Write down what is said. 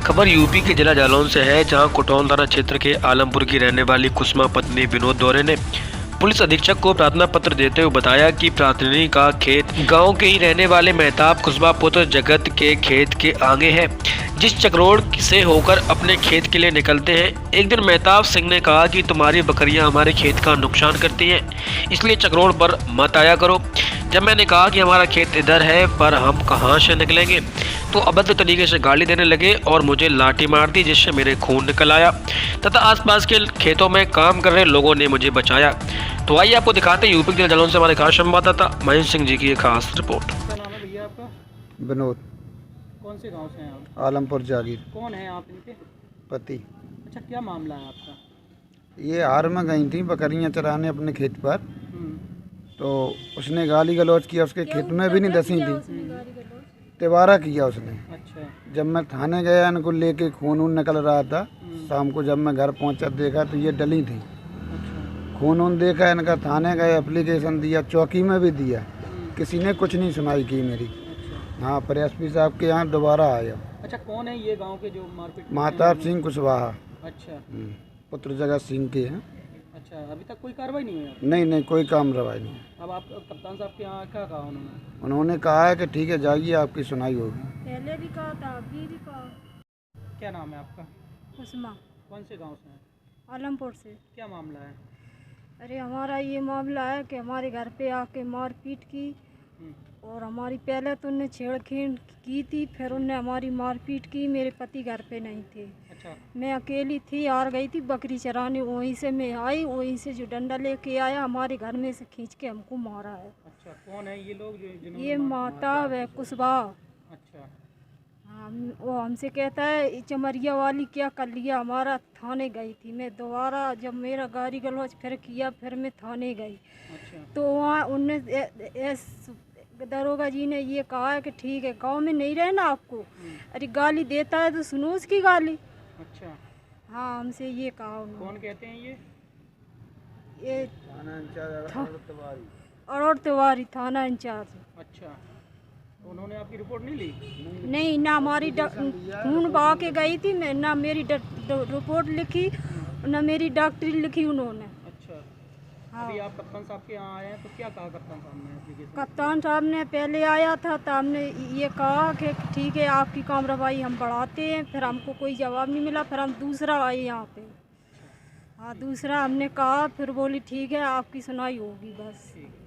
खबर यूपी के जिला जालौन से है, जहां कोटौन थाना क्षेत्र के आलमपुर की रहने वाली कुसुमा पत्नी विनोद दौरे ने पुलिस अधीक्षक को प्रार्थना पत्र देते हुए बताया कि प्रार्थनी का खेत गांव के ही रहने वाले मेहताब कुशवा पुत्र जगत के खेत के आगे है, जिस चक्रोड़ से होकर अपने खेत के लिए निकलते हैं। एक दिन मेहताब सिंह ने कहा कि तुम्हारी बकरियां हमारे खेत का नुकसान करती हैं, इसलिए चक्रोड़ पर मत आया करो। जब मैंने कहा कि हमारा खेत इधर है पर हम कहां से निकलेंगे, तो अभद्र तरीके से गाली देने लगे और मुझे लाठी मार दी, जिससे मेरे खून निकल आया तथा आसपास के खेतों में काम कर रहे लोगों ने मुझे बचाया। तो आइए आपको दिखाते हैं यूपी के जालौन से हमारे खास संवाददाता महेंद्र सिंह जी की एक खास रिपोर्ट। क्या नाम है भैया आपका? विनोद। कौन से गांव से हैं आप? आलमपुर जागीर। कौन है आप इनके पति। अच्छा, क्या मामला है आपका? ये हार में गई थी बकरियां चराने अपने खेत पर, तो उसने गाली गलौज किया। उसके खेत में भी नहीं दसी थी, तिवारा किया उसने। अच्छा। जब मैं थाने गया इनको लेके खून वून निकल रहा था, शाम को जब मैं घर पहुंचा देखा तो ये डली थी। अच्छा। खून वून देखा, इनका थाने गए, एप्लीकेशन दिया, चौकी में भी दिया, किसी ने कुछ नहीं सुनाई की मेरी। अच्छा। हाँ, पर एसपी साहब के यहाँ दोबारा आया। अच्छा, कौन है ये गांव के जो मारपीट? महताब सिंह कुशवाहा। अच्छा। पुत्र जगत सिंह के हैं। अच्छा, अभी तक कोई कार्रवाई नहीं हुई है? नहीं, कोई काम रवाई नहीं। अब आप कप्तान साहब के यहाँ क्या कहा उन्होंने? उन्होंने कहा है कि ठीक है जाइए, आपकी सुनाई होगी। पहले भी कहा था, अभी भी कहा। क्या नाम है आपका? कुसुमा। कौन से गांव से हैं? आलमपुर से। क्या मामला है? अरे हमारा ये मामला है कि हमारे घर पे आके मारपीट की, और हमारी पहले तो उनने छेड़छाड़ की थी, फिर उनने हमारी मारपीट की। मेरे पति घर पे नहीं थे। अच्छा। मैं अकेली थी, हार गई थी बकरी चराने, वहीं से मैं आई, वहीं से जो डंडा लेके आया हमारे घर में से खींच के हमको मारा है। अच्छा, कौन है ये लोग जिन्होंने? ये महताब है कुशवाहा। अच्छा। हाँ, वो हमसे कहता है चमरिया वाली क्या कर लिया। हमारा थाने गई थी मैं, दोबारा जब मेरा गाली गलौज फिर किया, फिर मैं थाने गई। अच्छा। तो वहाँ उनने दरोगा जी ने ये कहा है कि ठीक है, गांव में नहीं रहना आपको। अरे गाली देता है तो सुनो उसकी गाली। अच्छा। हाँ, हमसे ये कहा उन्होंने। कौन कहते हैं ये? ये अरोड़ तिवारी, थाना इंचार्ज। अच्छा, तो उन्होंने आपकी रिपोर्ट नहीं ली? नहीं ना, हमारी खून बहा के गई थी मैं, ना मेरी रिपोर्ट लिखी, ना मेरी डॉक्टरी लिखी उन्होंने। अच्छा। हाँ। अभी आप कप्तान साहब के यहाँ आए हैं, तो क्या कहा कप्तान साहब ने एप्लीकेशन? कप्तान साहब ने पहले आया था तो हमने ये कहा कि ठीक है आपकी कार्रवाई हम बढ़ाते हैं, फिर हमको कोई जवाब नहीं मिला। फिर हम दूसरा आए यहाँ पे। हाँ, दूसरा हमने कहा, फिर बोली ठीक है आपकी सुनाई होगी बस। ठीक है।